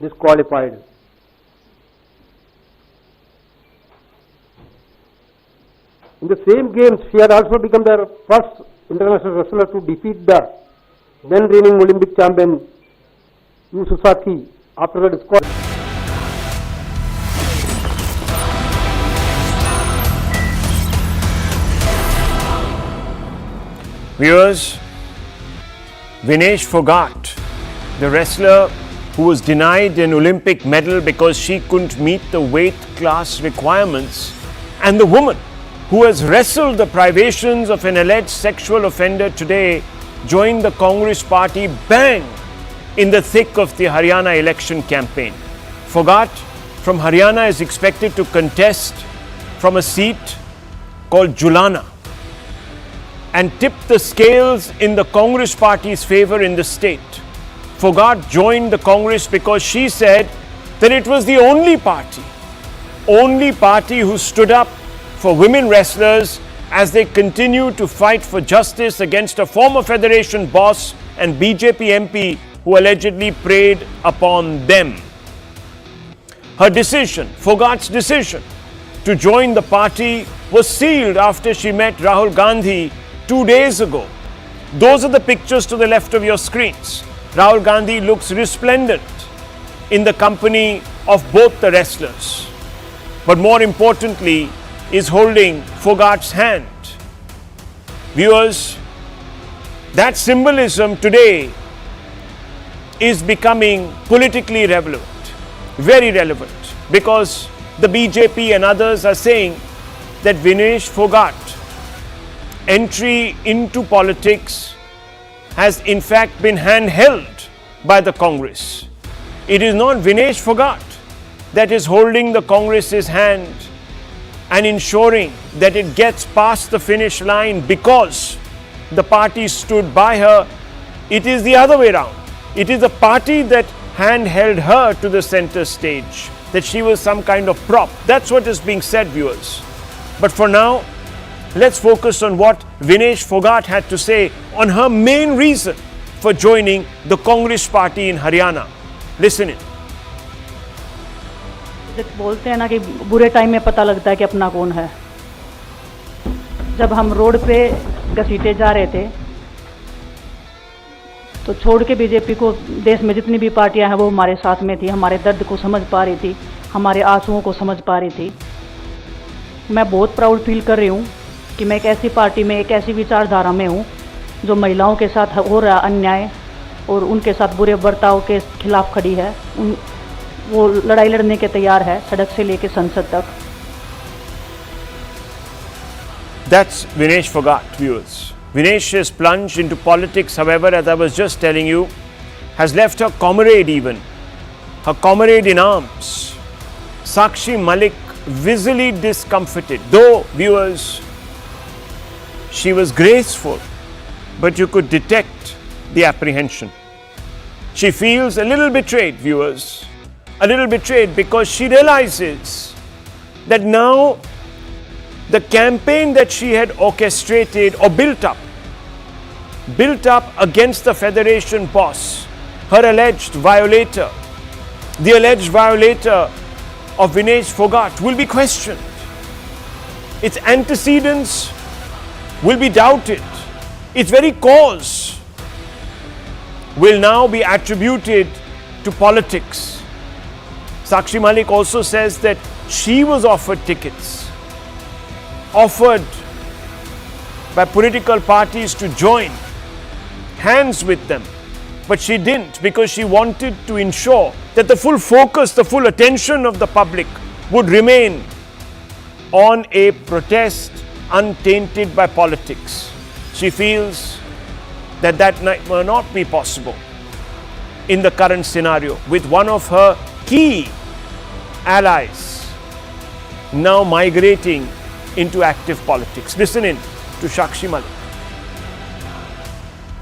disqualified. In the same games, she had also become the first international wrestler to defeat the then reigning Olympic champion Yu Sasaki after a disqualification. Viewers, Vinesh Phogat, the wrestler who was denied an Olympic medal because she couldn't meet the weight class requirements, and the woman who has wrestled the privations of an alleged sexual offender today joined the Congress party bang in the thick of the Haryana election campaign. Phoghat from Haryana is expected to contest from a seat called Julana and tip the scales in the Congress party's favor in the state. Phoghat joined the Congress because she said that it was the only party who stood up for women wrestlers as they continue to fight for justice against a former federation boss and BJP MP who allegedly preyed upon them. Her decision, Phoghat's decision, to join the party was sealed after she met Rahul Gandhi 2 days ago. Those are the pictures to the left of your screens. Rahul Gandhi looks resplendent in the company of both the wrestlers, but more importantly is holding Phoghat's hand. Viewers, that symbolism today is becoming politically relevant, very relevant, because the BJP and others are saying that Vinesh Phogat entry into politics has in fact been handheld by the Congress. It is not Vinesh Phogat that is holding the Congress's hand and ensuring that it gets past the finish line because the party stood by her. It is the other way around. It is the party that handheld her to the center stage, that she was some kind of prop. That's what is being said, viewers. But for now, let's focus on what Vinesh Phogat had to say on her main reason for joining the Congress party in Haryana. Listen in. बोलते हैं ना कि बुरे time में पता लगता है कि अपना कौन है। जब हम रोड पे घसीटे जा रहे थे तो छोड़ के बीजेपी को देश में जितनी भी पार्टियां हैं वो हमारे साथ में थी, हमारे दर्द को समझ पा रही थी, हमारे आंसुओं को समझ पा रही थी। मैं बहुत प्राउड फील कर रही हूँ कि मैं एक ऐसी पार्टी में, एक ऐसी विचारधारा में हूँ जो महिलाओं के साथ हो रहा अन्याय और उनके साथ बुरे बर्ताव के खिलाफ खड़ी है। वो लड़ाई लड़ने के तैयार है, सड़क से लेकर संसद तक। That's Vinesh Phogat, viewers. Vinesh's plunge into politics, however, as I was just telling you, has left her comrade even, her comrade in arms, Sakshi Malik, visibly discomfited. Though, viewers, she was graceful, but you could detect the apprehension. She feels a little betrayed, viewers, a little betrayed because she realizes that now the campaign that she had orchestrated or built up against the federation boss, her alleged violator, the alleged violator of Vinesh Phogat, will be questioned. Its antecedents will be doubted. Its very cause will now be attributed to politics. Sakshi Malik also says that she was offered tickets, offered by political parties to join hands with them, but she didn't because she wanted to ensure that the full focus, the full attention of the public would remain on a protest untainted by politics. She feels that that may not be possible in the current scenario with one of her key allies now migrating into active politics. Listen in to Sakshi Malik.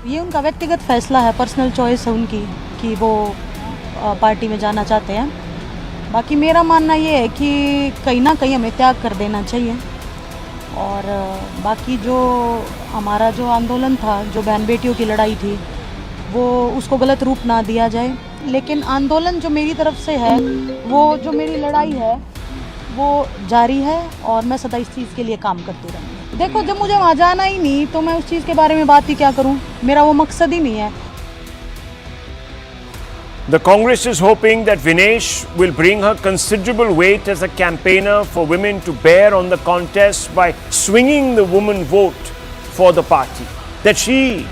ये उनका व्यक्तिगत फैसला है, personal choice है उनकी कि वो party में जाना चाहते हैं। बाकी मेरा मानना ये है कि कहीं ना कहीं हमें त्याग कर देना चाहिए और बाकी जो हमारा जो आंदोलन था, जो बहन बेटियों की लड़ाई थी, वो उसको गलत रूप ना दिया जाए। लेकिन आंदोलन जो मेरी तरफ से है, वो जो मेरी लड़ाई है वो जारी है और मैं सदा इस चीज़ के लिए काम करती रहूँगी। देखो, जब मुझे वहाँ जाना ही नहीं तो मैं उस चीज़ के बारे में बात ही क्या करूँ, मेरा वो मकसद ही नहीं है। The Congress is hoping that Vinesh will bring her considerable weight as a campaigner for women to bear on the contest by swinging the woman vote for the party. That she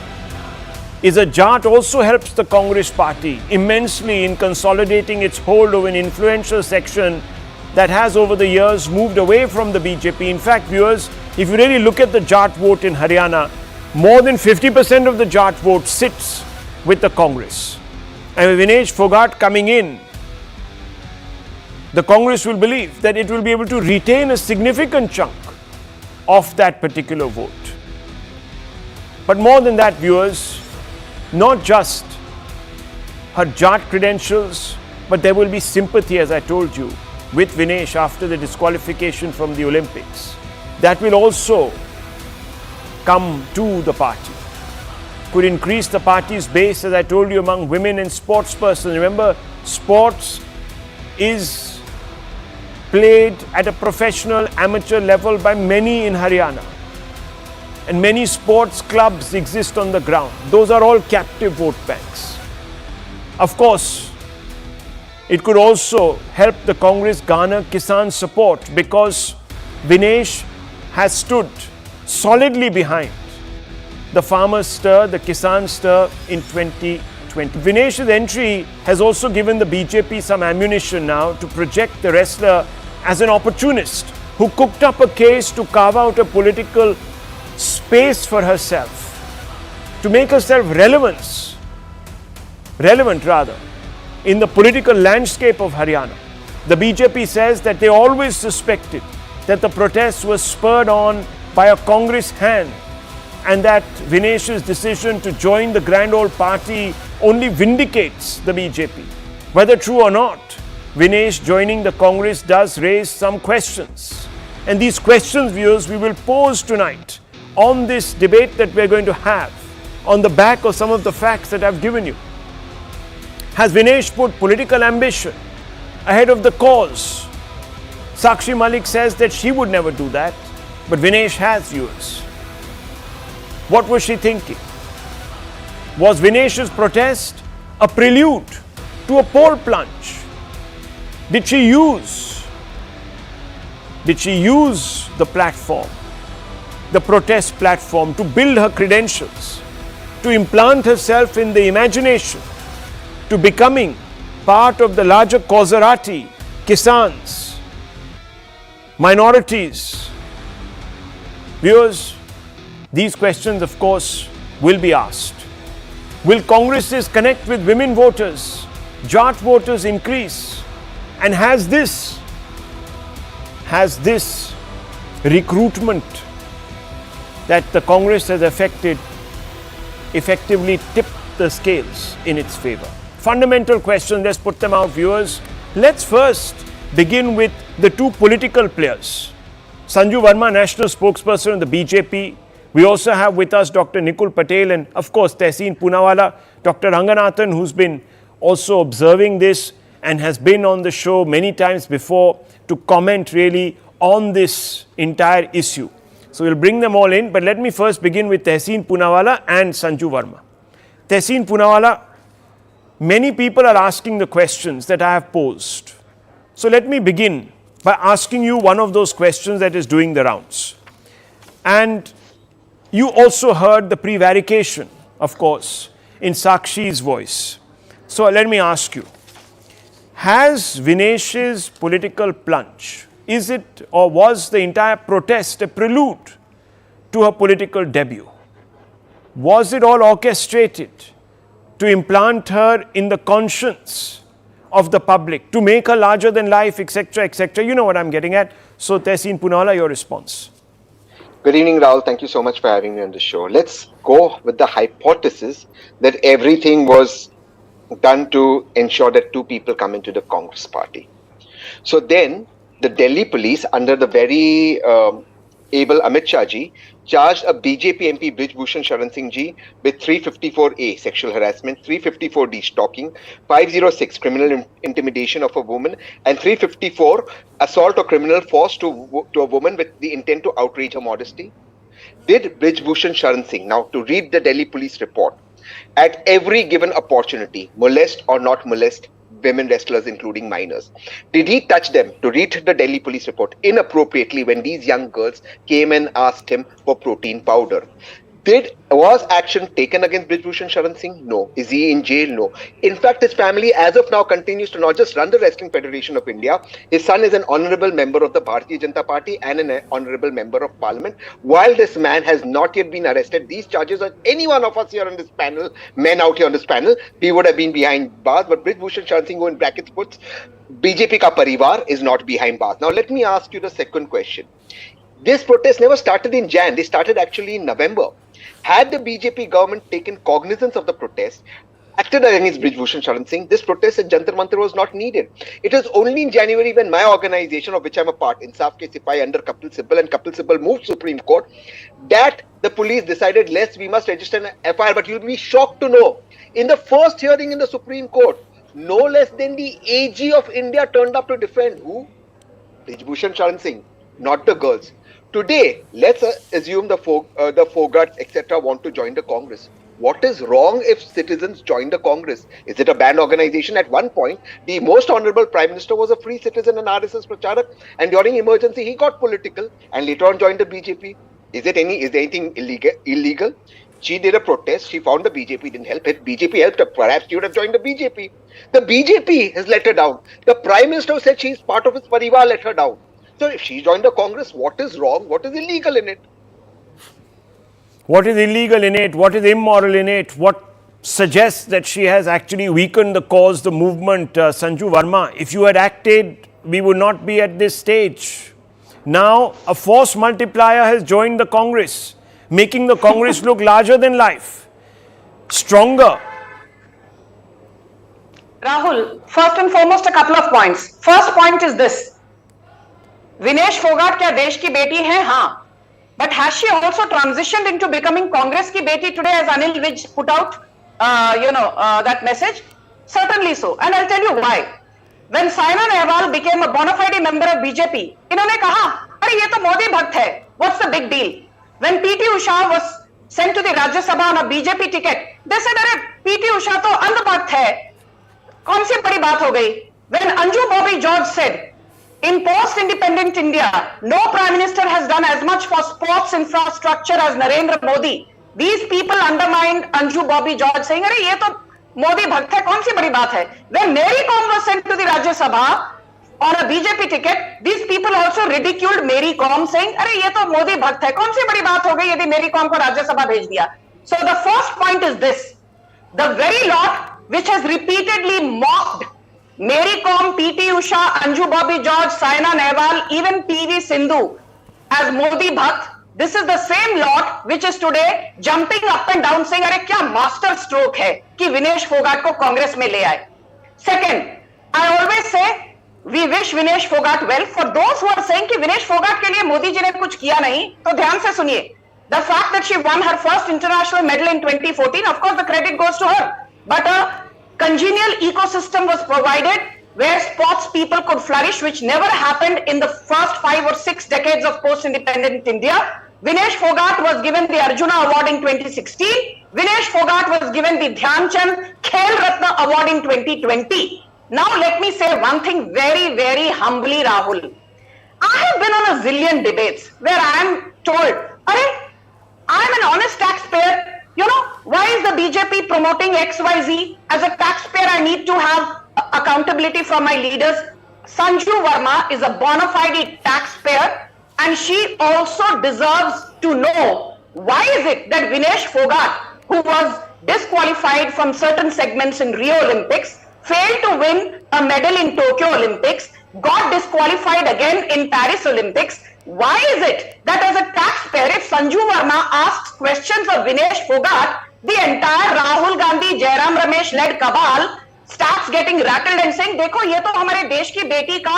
is a Jat also helps the Congress party immensely in consolidating its hold over an influential section that has over the years moved away from the BJP. In fact, viewers, if you really look at the Jat vote in Haryana, more than 50% of the Jat vote sits with the Congress. And with Vinesh Phogat coming in, the Congress will believe that it will be able to retain a significant chunk of that particular vote. But more than that, viewers, not just her Jat credentials, but there will be sympathy, as I told you, with Vinesh after the disqualification from the Olympics. That will also come to the party. Could increase the party's base, as I told you, among women and sports persons. Remember, sports is played at a professional amateur level by many in Haryana. And many sports clubs exist on the ground. Those are all captive vote banks. Of course, it could also help the Congress garner Kisan support because Vinesh has stood solidly behind the farmers' stir, the Kisan stir in 2020. Vinesh's entry has also given the BJP some ammunition now to project the wrestler as an opportunist who cooked up a case to carve out a political space for herself, to make herself relevant in the political landscape of Haryana. The BJP says that they always suspected that the protests were spurred on by a Congress hand and that Vinesh's decision to join the grand old party only vindicates the BJP. Whether true or not, Vinesh joining the Congress does raise some questions. And these questions, viewers, we will pose tonight on this debate that we're going to have on the back of some of the facts that I've given you. Has Vinesh put political ambition ahead of the cause? Sakshi Malik says that she would never do that, but Vinesh has, viewers. What was she thinking? Was Vinesh's protest a prelude to a poll plunge? Did she use the platform, the protest platform, to build her credentials, to implant herself in the imagination, to becoming part of the larger causerati, Kisans, minorities? Viewers, these questions, of course, will be asked. Will Congresses connect with women voters? Jat voters increase? And has this recruitment that the Congress has effectively tipped the scales in its favor? Fundamental questions, let's put them out, viewers. Let's first begin with the two political players. Sanju Verma, national spokesperson of the BJP. We also have with us Dr. Nikul Patel and, of course, Tehseen Poonawalla, Dr. Ranganathan, who's been also observing this and has been on the show many times before to comment really on this entire issue. So we'll bring them all in, but let me first begin with Tehseen Poonawalla and Sanju Verma. Tehseen Poonawalla, many people are asking the questions that I have posed. So let me begin by asking you one of those questions that is doing the rounds. And you also heard the prevarication, of course, in Sakshi's voice. So let me ask you, has Vinesh's political plunge, is it or was the entire protest a prelude to her political debut? Was it all orchestrated to implant her in the conscience of the public, to make her larger than life, etc., etc.? You know what I'm getting at. So Tehseen Poonawalla, your response. Good evening, Rahul. Thank you so much for having me on the show. Let's go with the hypothesis that everything was done to ensure that two people come into the Congress party. So then the Delhi police, under the very able Amit Shah ji charged a BJP MP Brij Bhushan Singh ji with 354A sexual harassment, 354D stalking, 506 criminal intimidation of a woman, and 354 assault or criminal force to a woman with the intent to outrage her modesty. Did Brij Bhushan Singh, now to read the Delhi police report, at every given opportunity molest or not molest women wrestlers, including minors? Did he touch them, to read the Delhi police report, inappropriately when these young girls came and asked him for protein powder? Was action taken against Brij Bhushan Singh? No. Is he in jail? No. In fact, his family as of now continues to not just run the Wrestling Federation of India. His son is an honorable member of the Bharatiya Janata Party and an honorable member of parliament. While this man has not yet been arrested, these charges on any one of us here on this panel, men out here on this panel, he would have been behind bars. But Brij Bhushan Singh, who in brackets puts BJP ka parivar, is not behind bars. Now let me ask you the second question. This protest never started in Jan. They started actually in November. Had the BJP government taken cognizance of the protest, acted against Brij Bhushan Singh, this protest at Jantar Mantar was not needed. It was only in January when my organization, of which I'm a part, Insaf Ke Sipai, under Kapil Sibal, and Kapil Sibal moved Supreme Court, that the police decided, we must register an FIR. But you'll be shocked to know, in the first hearing in the Supreme Court, no less than the AG of India turned up to defend. Who? Brij Bhushan Singh, not the girls. Today, let's assume the Phoghat, etc. want to join the Congress. What is wrong if citizens join the Congress? Is it a banned organization? At one point, the most honorable Prime Minister was a free citizen and RSS pracharak, and during emergency, he got political and later on joined the BJP. Is anything illegal? She did a protest. She found the BJP didn't help it. BJP helped her. Perhaps she would have joined the BJP. The BJP has let her down. The Prime Minister said she is part of his parivar, let her down. So if she joined the Congress, what is wrong? What is illegal in it? What is illegal in it? What is immoral in it? What suggests that she has actually weakened the cause, the movement? Sanju Verma, if you had acted, we would not be at this stage. Now, a force multiplier has joined the Congress, making the Congress look larger than life, stronger. Rahul, first and foremost, a couple of points. First point is this. Vinesh Phogat क्या देश की बेटी है? हाँ. But has she also transitioned into becoming Congress की बेटी today, as Anil Vij put out, that message? Certainly so. And I'll tell you why. When Saina Nehwal became a bona fide member of BJP, इन्होंने कहा, अरे ये तो मोदी भक्त है. What's the big deal? When PT Usha was sent to the Rajya Sabha on a BJP ticket, they said, अरे PT Usha तो अंधभक्त है. कौन सी बड़ी बात हो गई? When Anju Bobby George said, in post-independent India, no Prime Minister has done as much for sports infrastructure as Narendra Modi. These people undermined Anju Bobby George, saying, "अरे ये तो मोदी भक्त है, कौन सी बड़ी बात है?" When Mary Kom was sent to the Rajya Sabha on a BJP ticket, these people also ridiculed Mary Kom, saying, "अरे ये तो मोदी भक्त है, कौन सी बड़ी बात हो गई यदि Mary Kom को Rajya Sabha भेज दिया?" So the first point is this: the very lot which has repeatedly mocked Mary Kom, PT Usha, Anju Bobby George, Saina Nehwal, even PV Sindhu as Modi Bhakt, this is the same lot which is today jumping up and down saying, अरे क्या master stroke है कि विनेश फोगाट को कांग्रेस में ले आए. Second, I always say we wish Vinesh Phogat well. For those who are saying कि विनेश फोगाट के लिए मोदी जी ने कुछ किया नहीं, तो ध्यान से सुनिए. The fact that she won her first international medal in 2014, of course the credit goes to her. But a congenial ecosystem was provided where sports people could flourish, which never happened in the first 5 or 6 decades of post-independent India. Vinesh Phogat was given the Arjuna Award in 2016. Vinesh Phogat was given the Dhyan Chand Khel Ratna Award in 2020. Now let me say one thing very, very humbly, Rahul. I have been on a zillion debates where I am told, I am an honest taxpayer. You know, why is the BJP promoting XYZ? As a taxpayer, I need to have accountability from my leaders. Sanju Verma is a bona fide taxpayer and she also deserves to know why is it that Vinesh Phogat, who was disqualified from certain segments in Rio Olympics, failed to win a medal in Tokyo Olympics, got disqualified again in Paris Olympics. Why is it that as a taxpayer, if Sanju Verma asks questions of Vinesh Phogat, the entire Rahul Gandhi, Jairam Ramesh led cabal starts getting rattled and saying, देखो ये तो हमारे देश की बेटी का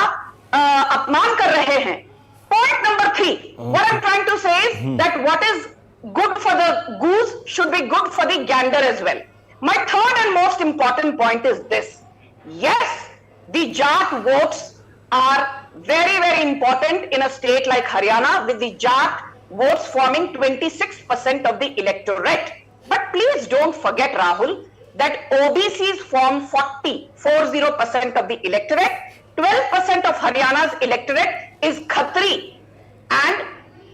अपमान कर रहे हैं. Point number 3. What I'm trying to say is that what is good for the goose should be good for the gander as well. My third and most important point is this. Yes, the Jat votes are very, very important in a state like Haryana, with the Jat votes forming 26% of the electorate. But please don't forget, Rahul, that OBCs form 40% of the electorate. 12% of Haryana's electorate is Khatri, and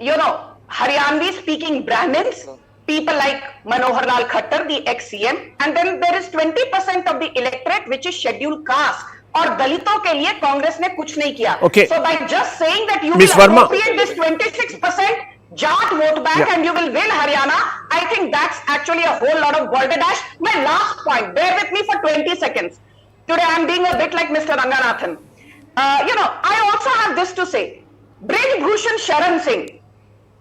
Haryanvi speaking Brahmins, people like Manohar Lal Khattar, the ex-CM, and then there is 20% of the electorate which is scheduled caste. और दलितों के लिए कांग्रेस ने कुछ नहीं किया. Okay. So by just saying that you Ms. will Verma. appropriate this 26% Jat vote bank and you will win Haryana, I think that's actually a whole lot of balderdash. My last point, bear with me for 20 seconds. Today I'm being a bit like Mr. Ranganathan. I also have this to say. Brij Bhushan Singh,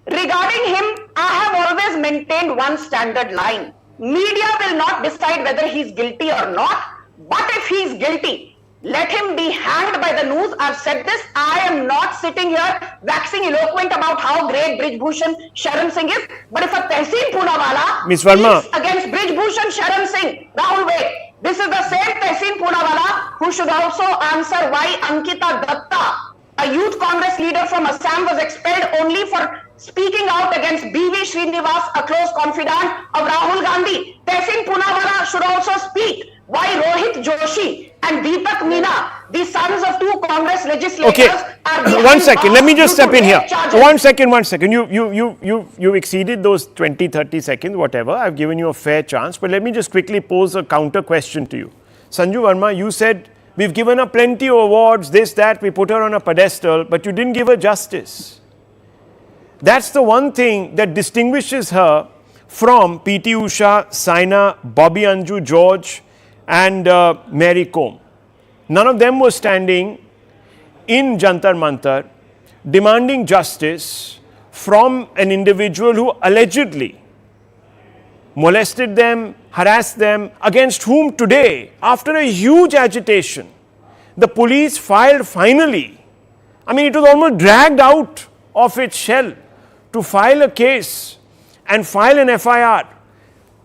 regarding him, I have always maintained one standard line. Media will not decide whether he's guilty or not, but if he's guilty, let him be hanged by the noose. I've said this. I am not sitting here waxing eloquent about how great Brij Bhushan Singh is. But if a Tehseen Poonawala Ms. Verma. speaks against Brij Bhushan Singh, Rahul, wait. This is the same Tehseen Poonawala who should also answer why Ankita Datta, a youth Congress leader from Assam, was expelled only for speaking out against B.V. Srinivas, a close confidant of Rahul Gandhi. Tehseen Poonawala should also speak why Rohit Joshi and Deepak Meena, the sons of two Congress legislators, Okay, are behind 1 second. Let me just due to step in here. rape charges. 1 second. You exceeded those 20, 30 seconds, whatever. I've given you a fair chance, but let me just quickly pose a counter question to you. Sanju Verma, you said we've given her plenty of awards, this, that. We put her on a pedestal, but you didn't give her justice. That's the one thing that distinguishes her from P.T. Usha, Saina, Bobby Anju, George, and Mary Kom. None of them were standing in Jantar Mantar demanding justice from an individual who allegedly molested them, harassed them, against whom today, after a huge agitation, the police filed finally. I mean, it was almost dragged out of its shell to file a case and file an FIR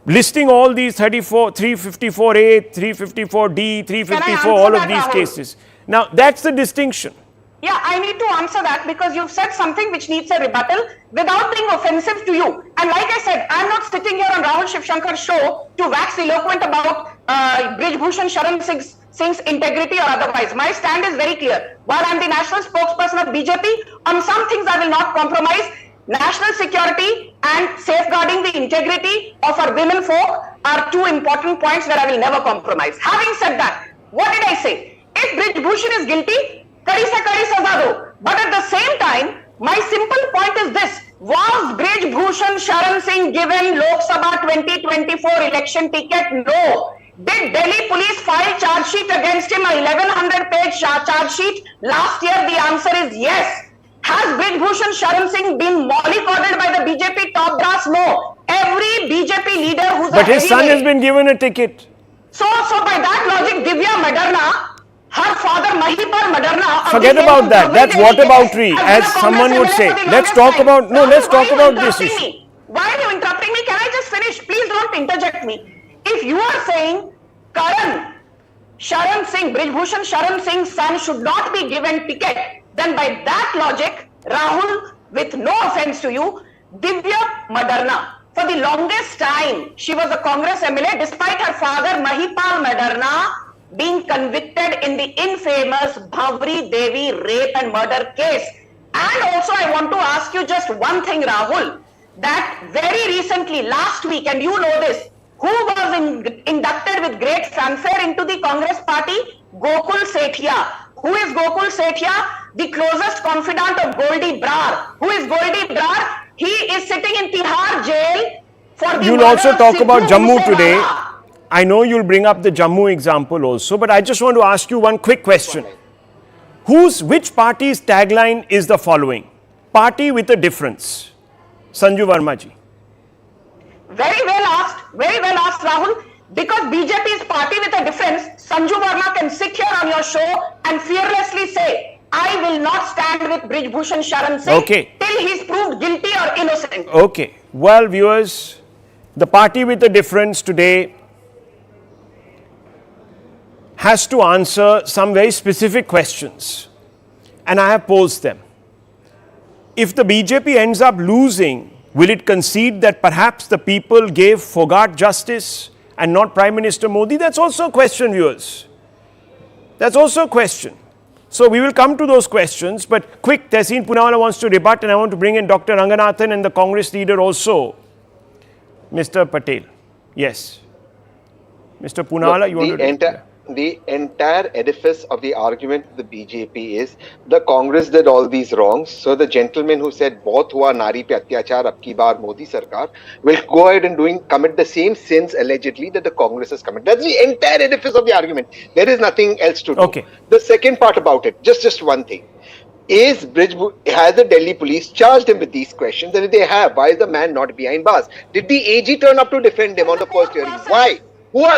listing all these 34, 354A, 354D, 354, all of these cases. Now, that's the distinction. Yeah, I need to answer that because you've said something which needs a rebuttal without being offensive to you. And like I said, I'm not sitting here on Rahul Shivshankar's show to wax eloquent about Brij Bhushan Singh's integrity or otherwise. My stand is very clear. While I'm the national spokesperson of BJP, on some things I will not compromise. National security and safeguarding the integrity of our women folk are two important points where I will never compromise. Having said that, what did I say? If Brij Bhushan is guilty, kadi se kadi saza do. But at the same time, my simple point is this. Was Brij Bhushan Singh given Lok Sabha 2024 election ticket? No. Did Delhi police file charge sheet against him, a 1100-page charge sheet? Last year, the answer is yes. Has Brij Bhushan Singh been mollycoddled by the BJP top brass? No. Every BJP leader who's But his son has been given a ticket. So by that logic, Divya Madarna, her father Mahipal Madarna. Forget about that. That's whataboutery, as someone would say. Let's talk about, no, let's talk about this issue. Why are you interrupting me? Can I just finish? Please don't interject me. If you are saying Sharan Singh, Brij Bhushan Singh's son should not be given ticket, then by that logic, Rahul, with no offense to you, Divya Madarna, for the longest time, she was a Congress MLA despite her father Mahipal Madarna being convicted in the infamous Bhavri Devi rape and murder case. And also I want to ask you just one thing, Rahul, that very recently, last week, and you know this, who was inducted with great fanfare into the Congress party? Gokul Sethia. Who is Gokul Sethia? The closest confidant of Goldie Brar. Who is Goldie Brar? He is sitting in Tihar jail for the You'll murder also of talk Sidhu about Jammu Moosewala. today. I know you'll bring up the Jammu example also, but I just want to ask you one quick question. Which party's tagline is the following? Party with a difference. Sanju Verma ji. Very well asked, Rahul. Because BJP's party with a difference, Sanju Verma can sit here on your show and fearlessly say I will not stand with Brij Bhushan Singh till he's proved guilty or innocent. Okay. Well, viewers, the party with a difference today has to answer some very specific questions, and I have posed them. If the BJP ends up losing, will it concede that perhaps the people gave Phoghat justice and not Prime Minister Modi? That's also a question, viewers. That's also a question. So we will come to those questions, but quick, Tehseen Poonawalla wants to rebut, and I want to bring in Dr. Ranganathan and the Congress leader also, Mr. Patel. Yes. Mr. Poonawalla, you want to... The entire edifice of the argument of the BJP is the Congress did all these wrongs. So the gentleman who said "Bahut hua nari pe atyachar, ab ki baar Modi sarkar" will go ahead and commit the same sins allegedly that the Congress has committed. That's the entire edifice of the argument. There is nothing else to do. Okay. The second part about it, just one thing. Has the Delhi police charged him with these questions? And if they have, why is the man not behind bars? Did the AG turn up to defend him on the first hearing? Why?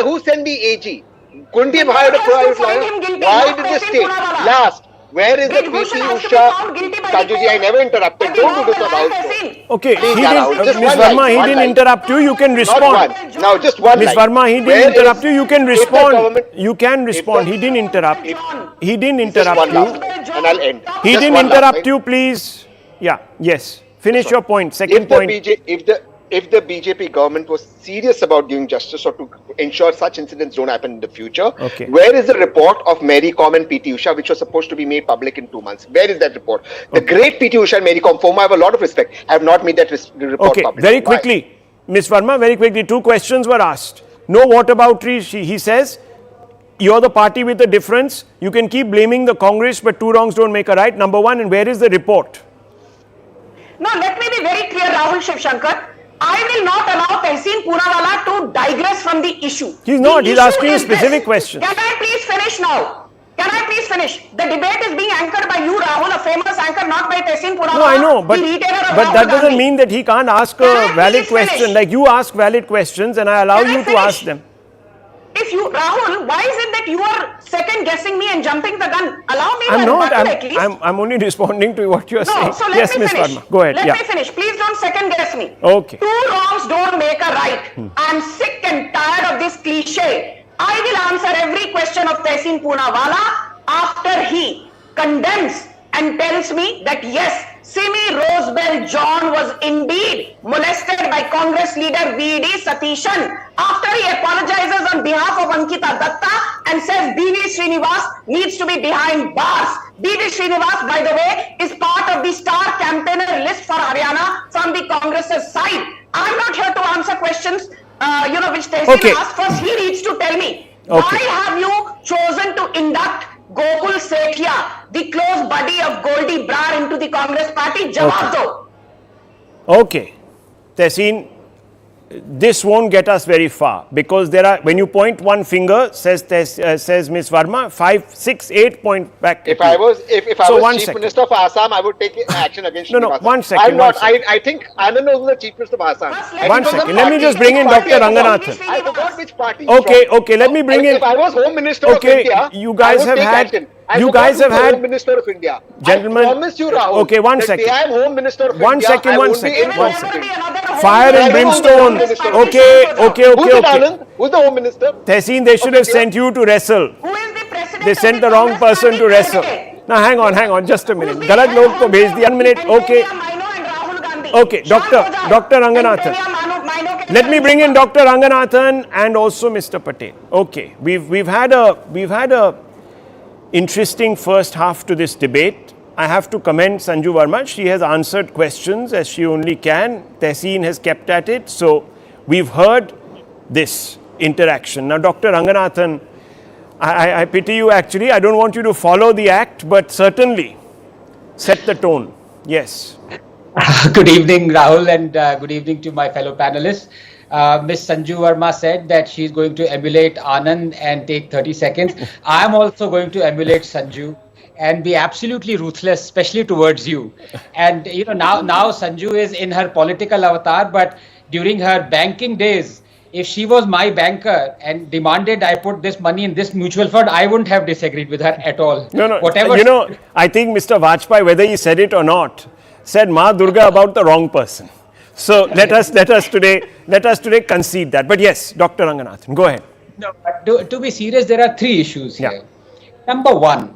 Who sent the AG? Couldn't he have hired a private lawyer? Why did they stay? Last, where is the PT Usha? Sanjuji, I never interrupted. Don't do this about it. Okay, Ms. Verma, he didn't interrupt you. You can respond. Now, just one Ms. Verma, he didn't interrupt you. You can respond. You can respond. He didn't interrupt. He didn't interrupt you. And I'll end. He didn't interrupt you, please. Yeah, yes. Finish your point. Second point. If the BJP government was serious about giving justice or to ensure such incidents don't happen in the future, where is the report of Mary Com and PT Usha, which was supposed to be made public in 2 months? Where is that report? The great PT Usha and Mary Com, for whom I have a lot of respect, have not made that report public. Very quickly, Ms. Verma, very quickly, 2 questions were asked. No whataboutery, he says. You're the party with a difference. You can keep blaming the Congress, but 2 wrongs don't make a right. Number 1, and where is the report? Now, let me be very clear, Rahul Shivshankar. I will not allow Tehseen Poonawalla to digress from the issue. He's not. He's asking you specific questions. Can I please finish now? Can I please finish? The debate is being anchored by you, Rahul, a famous anchor, not by Tehseen Poonawalla. No, I know, but that doesn't mean that he can't ask a valid question. Like you ask valid questions and I allow you to ask them. If you, Rahul, why is it that you are second guessing me and jumping the gun? Allow me I'm to not. at least. I'm only responding to what you are saying. So let yes, me Ms. finish. Verma. Go ahead. Let me finish. Please don't second guess me. Okay. 2 wrongs don't make a right. I'm sick and tired of this cliche. I will answer every question of Tehseen Poonawalla after he condemns and tells me that yes, Simi Rosebell John was indeed molested by Congress leader V.D. Satishan. After he apologizes on behalf of Ankita Datta and says B.V. Srinivas needs to be behind bars. B.V. Srinivas, by the way, is part of the star campaigner list for Haryana from the Congress's side. I'm not here to answer questions, which Tehseen asked. First, he needs to tell me, why have you chosen to induct Gokul Sethia, the close buddy of Goldie Brar, into the Congress party? Jawab do. Okay. Tehseen, this won't get us very far because there are, when you point one finger, says Ms. Verma, 5, 6, 8 point back. If I was Chief Minister of Assam, I would take action against No, 1 second. I'm not. I think Anand was the Chief Minister of Assam. 1 second. Let me just bring in Dr. Ranganathan. I forgot which party. Okay. Let me bring in. If I was Home Minister of India, you guys have had. You guys have had Home Minister of India. Gentlemen, I promise you, Rahul. Okay, 1 second. I am Home Minister of One India. second. Fire Fire and brimstone. Okay. Who's the Home Minister? Tehseen, they should have sent you to wrestle. Who is the president? They sent the wrong person to wrestle. Now hang on, just a minute. Galat log ko bhej diya. 1 minute. Okay, Dr. Ranganathan. Let me bring in Dr. Ranganathan and also Mr. Patel. Okay, we've had a interesting first half to this debate. I have to commend Sanju Verma. She has answered questions as she only can. Tehseen has kept at it. So we've heard this interaction. Now, Dr. Ranganathan, I pity you actually. I don't want you to follow the act, but certainly set the tone. Yes. Good evening, Rahul, and good evening to my fellow panelists. Ms. Sanju Verma said that she's going to emulate Anand and take 30 seconds. I'm also going to emulate Sanju and be absolutely ruthless, especially towards you. And now Sanju is in her political avatar, but during her banking days, if she was my banker and demanded I put this money in this mutual fund, I wouldn't have disagreed with her at all. No, Whatever. you know, I think Mr. Vajpayee, whether he said it or not, said Ma Durga about the wrong person. So let us today concede that. But yes, Dr. Ranganathan, go ahead. No, but to be serious, there are three issues here. Yeah. Number one,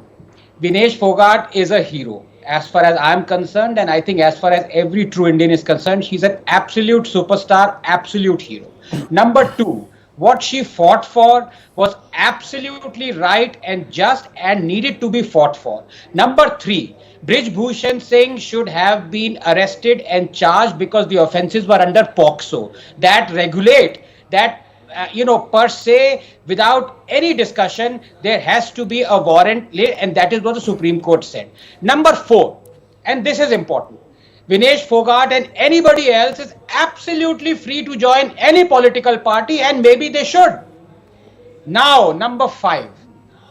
Vinesh Phogat is a hero. As far as I'm concerned, and I think as far as every true Indian is concerned, she's an absolute superstar, absolute hero. Number two, what she fought for was absolutely right and just and needed to be fought for. Number three, Brij Bhushan Singh should have been arrested and charged because the offences were under POCSO that regulate that. Per se, without any discussion, there has to be a warrant, and that is what the Supreme Court said. Number four, and this is important, Vinesh Phogat and anybody else is absolutely free to join any political party, and maybe they should. Now, number five,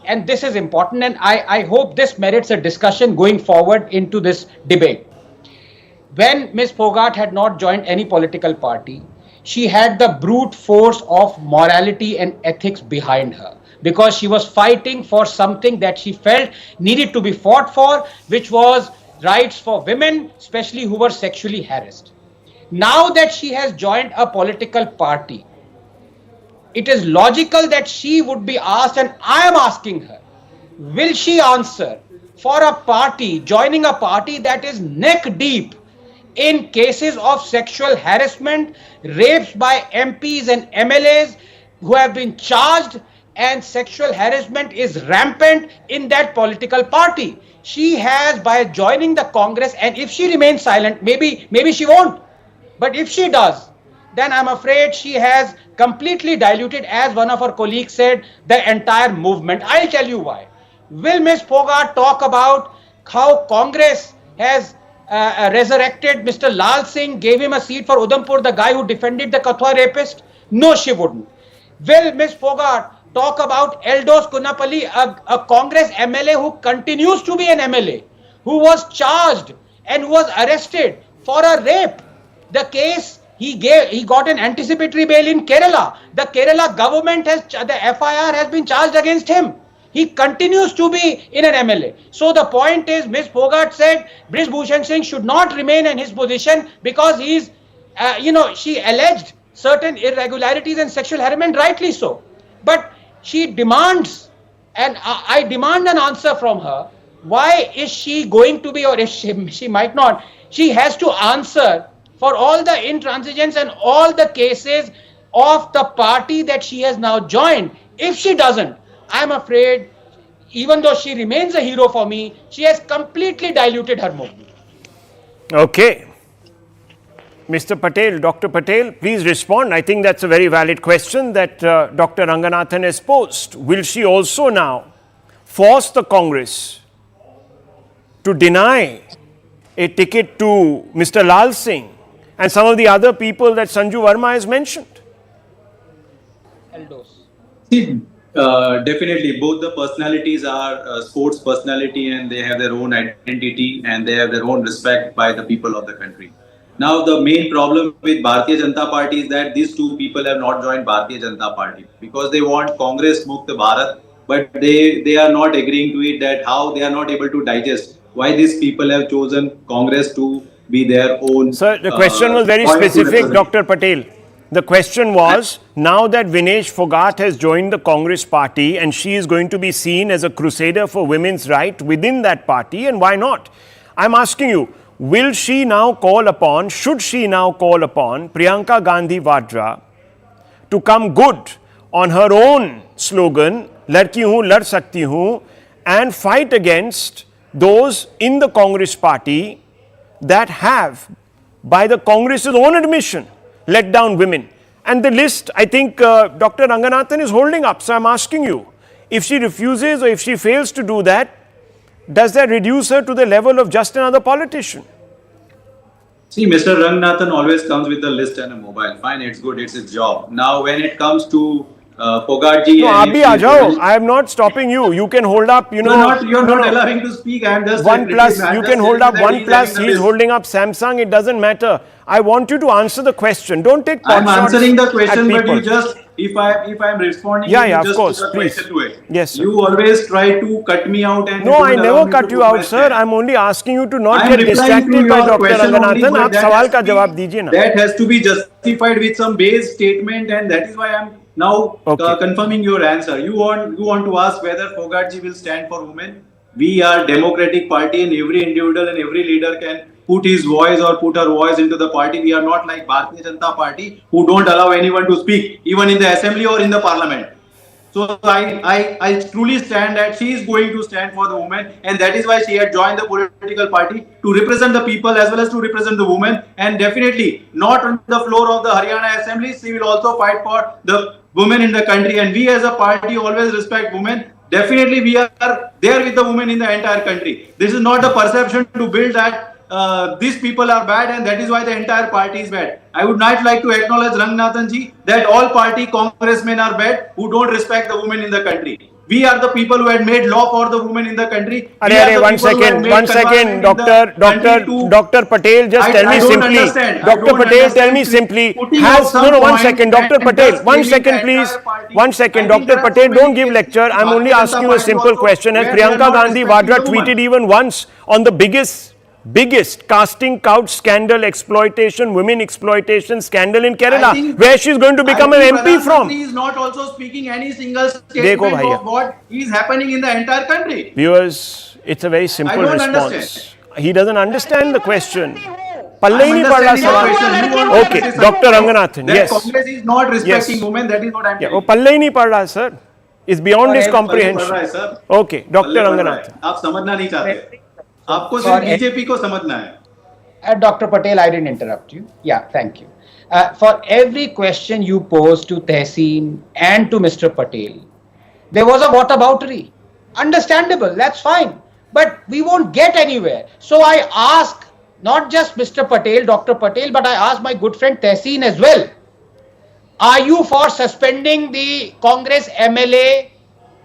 and this is important, and I hope this merits a discussion going forward into this debate. When Ms. Phogat had not joined any political party, she had the brute force of morality and ethics behind her because she was fighting for something that she felt needed to be fought for, which was rights for women, especially who were sexually harassed. Now that she has joined a political party, it is logical that she would be asked, and I am asking her, will she answer for a party, joining a party that is neck deep in cases of sexual harassment, rapes by MPs and MLAs who have been charged, and sexual harassment is rampant in that political party? She has, by joining the Congress, and if she remains silent, maybe she won't, but if she does, then I'm afraid she has completely diluted, as one of our colleagues said, the entire movement. I'll tell you why. Will Ms. Phogat talk about how Congress has resurrected Mr. Lal Singh, gave him a seat for Udhampur, the guy who defended the Kathua rapist? No, she wouldn't. Will Ms. Phogat talk about Eldos Kunapalli, a Congress MLA who continues to be an MLA, who was charged and who was arrested for a rape? The case he got an anticipatory bail in Kerala. The Kerala government the FIR has been charged against him. He continues to be in an MLA. So the point is, Ms. Phogat said Brij Bhushan Singh should not remain in his position because he's, she alleged certain irregularities and sexual harassment, rightly so. But she demands, and I demand an answer from her, why is she going to be, or if she might not, she has to answer for all the intransigence and all the cases of the party that she has now joined. If she doesn't, I'm afraid, even though she remains a hero for me, she has completely diluted her movement. Okay. Mr. Patel, Dr. Patel, please respond. I think that's a very valid question that Dr. Ranganathan has posed. Will she also now force the Congress to deny a ticket to Mr. Lal Singh and some of the other people that Sanju Verma has mentioned? See, definitely, both the personalities are sports personality, and they have their own identity and they have their own respect by the people of the country. Now, the main problem with Bharatiya Janata Party is that these two people have not joined Bharatiya Janata Party because they want Congress Mukt Bharat, but they are not agreeing to it, that how they are not able to digest why these people have chosen Congress to be their own. Sir, the question was very specific, Dr. Patel. The question was, now that Vinesh Phogat has joined the Congress party and she is going to be seen as a crusader for women's rights within that party, and why not? I'm asking you, will she now call upon, should she now call upon Priyanka Gandhi Vadra to come good on her own slogan, Ladki Hoon, Lad Sakti Hoon, and fight against those in the Congress party that have, by the Congress's own admission, let down women? And the list, I think Dr. Ranganathan is holding up. So I'm asking you, if she refuses or if she fails to do that, does that reduce her to the level of just another politician? See, Mr. Ranganathan always comes with a list and a mobile. Fine, it's good, it's his job. Now, when it comes to Phogat ji. No, आप भी आ जाओ. I am not stopping you. You can hold up. You know. You're not allowing to speak. I am just OnePlus. I'm You just can hold telling up that he's OnePlus. having He's the holding up Samsung. It doesn't matter. I want you to answer the question. Don't take pot I'm shots answering the at question, but you people. just if I'm responding, Yeah, you yeah, of just course, put a please. question to it. Yes, sir. You always try to cut me out, and No, you I don't allow never me cut to you put out, my sir. stand. I'm only asking you to not I am get replying to distracted by your Dr. question only, Ranganathan. but आप सवाल का जवाब दीजिए ना. that has to be justified with some base statement, and that is why I'm now Okay. confirming your answer. You want to ask whether Phogat ji will stand for women. We are democratic party, and every individual and every leader can put his voice or put her voice into the party. We are not like Bharatiya Janata Party who don't allow anyone to speak, even in the assembly or in the parliament. So I truly stand that she is going to stand for the women, and that is why she had joined the political party to represent the people as well as to represent the women. And definitely not on the floor of the Haryana Assembly, she will also fight for the women in the country. And we as a party always respect women. Definitely we are there with the women in the entire country. This is not the perception to build that these people are bad and that is why the entire party is bad. I would not like to acknowledge Ranganathan ji that all party congressmen are bad who don't respect the women in the country. We are the people who had made law for the women in the country. One second, Dr. Patel, just tell me simply. Dr. Patel, tell me simply. One second, Dr. Patel, 1 second, please. 1 second, Dr. Patel, don't give lecture. I'm only asking you a simple question. Has Priyanka Gandhi Vadra tweeted even once on the biggest casting couch scandal exploitation, women exploitation scandal in Kerala, where she's going to become an MP from? He is not also speaking any single statement of what is happening in the entire country. Viewers, it's a very simple response. Understand. He doesn't understand the question. पल्ले ही नहीं पढ़ रहा सवाल. Okay, Dr. Ranganathan, yes. Congress is not respecting women. That is what I'm saying. वो पल्ले ही नहीं पढ़ रहा sir. It's beyond his comprehension. Okay, Dr. Ranganathan. आप समझना नहीं चाहते. आपको सिर्फ बीजेपी को समझना है. Dr. Patel, I didn't interrupt you. Yeah, thank you. For every question you posed to Tehseen and to Mr. Patel, there was a whataboutery. Understandable, that's fine. But we won't get anywhere. So I ask not just Mr. Patel, Dr. Patel, but I ask my good friend Tehseen as well. Are you for suspending the Congress MLA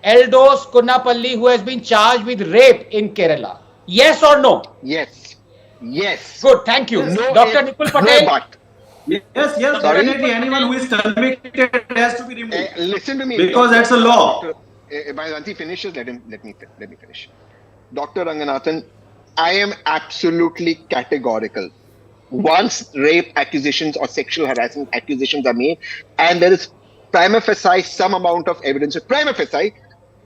Eldos Kunnapalli who has been charged with rape in Kerala? Yes or no? Yes. Yes. Good, thank you. No, Dr. Nipul Patel. No, but. Yes, definitely. Anyone who is convicted has to be removed. Listen to me. Because that's a law. Once he finishes, let me finish. Dr. Ranganathan, I am absolutely categorical. Once rape accusations or sexual harassment accusations are made, and there is prima facie some amount of evidence, prima facie,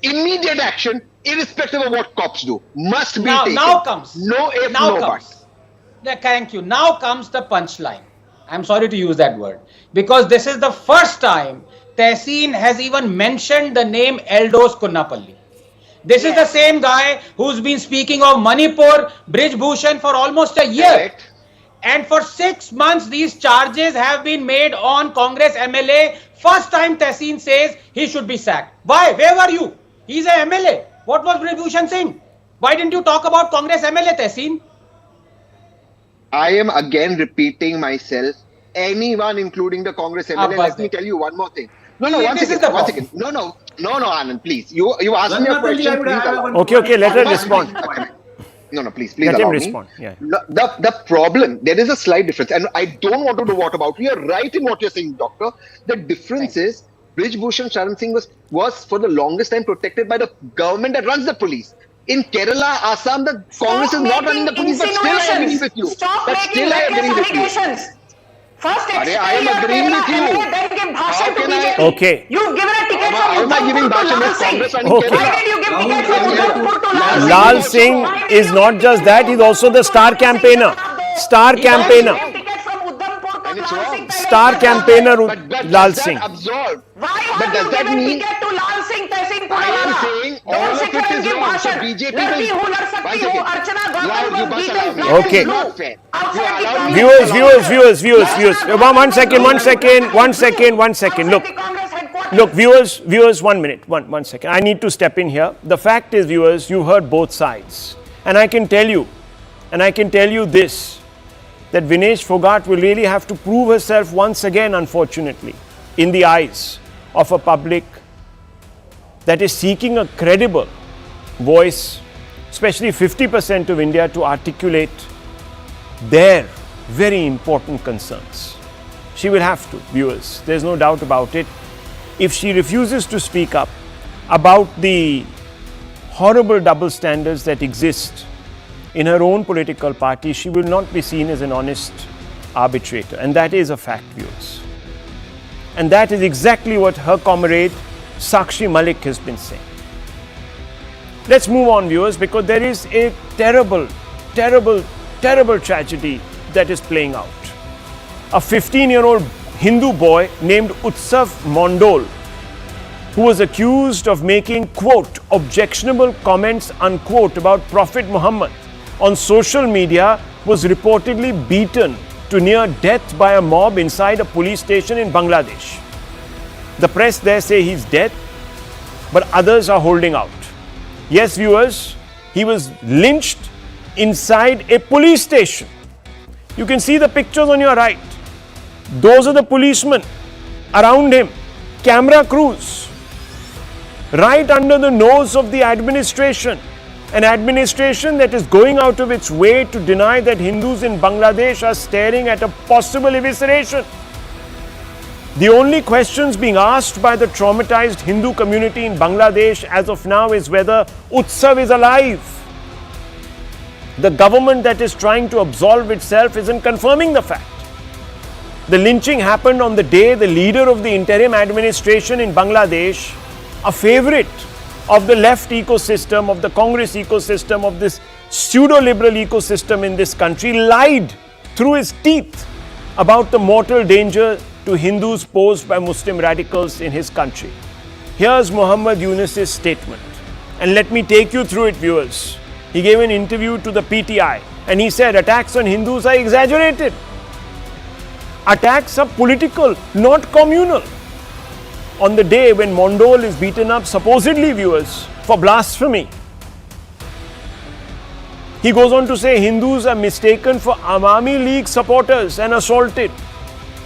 immediate action, irrespective of what cops do, must be taken. Now comes. No if, no but. Thank you. Now comes the punchline. I'm sorry to use that word. Because this is the first time Tehseen has even mentioned the name Eldos Kunnapalli. This is the same guy who's been speaking of Manipur, Brij Bhushan for almost a year. Correct. And for 6 months, these charges have been made on Congress MLA. First time Tehseen says he should be sacked. Why? Where were you? He's a MLA. What was Brij Bhushan Singh? Why didn't you talk about Congress MLA, Tehseen? I am again repeating myself. Anyone, including the Congress MLA, let me tell you one more thing. No, one second. No, Anand, please. You asked me a question. Okay, let her respond. No, please let allow him me. respond. Yeah. The problem, there is a slight difference, and I don't want to do what about. You are right in what you're saying, doctor. The difference is Brij Bhushan Singh was for the longest time protected by the government that runs the police. In Kerala, Assam, the Congress is not running the police, but still I agree with you. Stop making allegations. First I am agreeing with you. then give bhashan to BJP. Okay. You've given a ticket How from am I giving Uddhampur to bhashan Lal with Singh. Congress running Okay. Why Kerala? did you give ticket from Uddhampur to Lal Singh? Lal Singh is not just that, he's also the star campaigner. Star campaigner. And it's wrong. Star campaigner Lal Singh. Absorb. Why does that mean ticket to Lal Singh, Tehseen I am saying all of it is wrong. So BJP will. Okay. Not fair. Viewers. One second. Look, viewers, 1 minute. One second. I need to step in here. The fact is, viewers, you heard both sides. And I can tell you this, that Vinesh Phogat will really have to prove herself once again, unfortunately, in the eyes of a public that is seeking a credible voice, especially 50% of India, to articulate their very important concerns. She will have to, viewers, there's no doubt about it. If she refuses to speak up about the horrible double standards that exist in her own political party, she will not be seen as an honest arbitrator. And that is a fact, viewers. And that is exactly what her comrade Sakshi Malik has been saying. Let's move on, viewers, because there is a terrible, terrible, terrible tragedy that is playing out. A 15-year-old Hindu boy named Utsav Mondol, who was accused of making, quote, objectionable comments, unquote, about Prophet Muhammad on social media, was reportedly beaten to near death by a mob inside a police station in Bangladesh. The press there say he's dead, but others are holding out. Yes, viewers, he was lynched inside a police station. You can see the pictures on your right. Those are the policemen around him, camera crews, right under the nose of the administration. An administration that is going out of its way to deny that Hindus in Bangladesh are staring at a possible evisceration. The only questions being asked by the traumatized Hindu community in Bangladesh as of now is whether Utsav is alive. The government that is trying to absolve itself isn't confirming the fact. The lynching happened on the day the leader of the interim administration in Bangladesh, a favorite of the left ecosystem, of the Congress ecosystem, of this pseudo-liberal ecosystem in this country, lied through his teeth about the mortal danger to Hindus posed by Muslim radicals in his country. Here's Muhammad Yunus's statement, and let me take you through it, viewers. He gave an interview to the PTI and he said attacks on Hindus are exaggerated. Attacks are political, not communal. On the day when Mondol is beaten up, supposedly, viewers, for blasphemy, he goes on to say Hindus are mistaken for Awami League supporters and assaulted,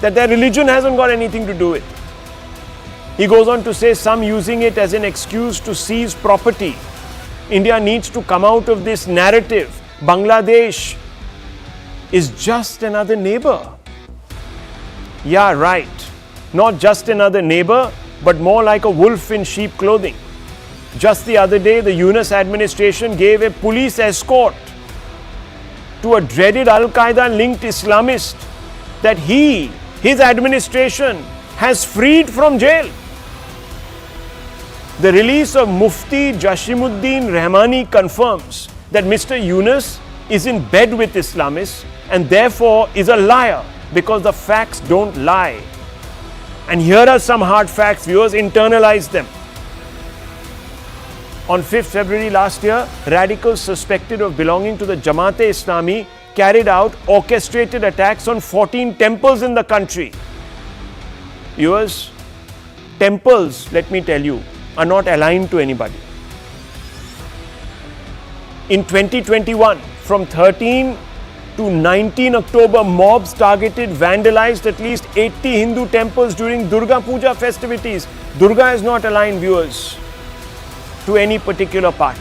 that their religion hasn't got anything to do with it. He goes on to say some using it as an excuse to seize property. India needs to come out of this narrative. Bangladesh is just another neighbor. Yeah, right. Not just another neighbor, but more like a wolf in sheep clothing. Just the other day, the Yunus administration gave a police escort to a dreaded Al-Qaeda linked Islamist that his administration has freed from jail. The release of Mufti Jashimuddin Rahmani confirms that Mr. Yunus is in bed with Islamists and therefore is a liar, because the facts don't lie. And here are some hard facts, viewers, internalize them. On 5th February last year, radicals suspected of belonging to the Jamaat-e-Islami carried out orchestrated attacks on 14 temples in the country. Viewers, temples, let me tell you, are not aligned to anybody. In 2021, from 13 to 19 October, mobs targeted, vandalized at least 80 Hindu temples during Durga Puja festivities. Durga is not aligned, viewers, to any particular party.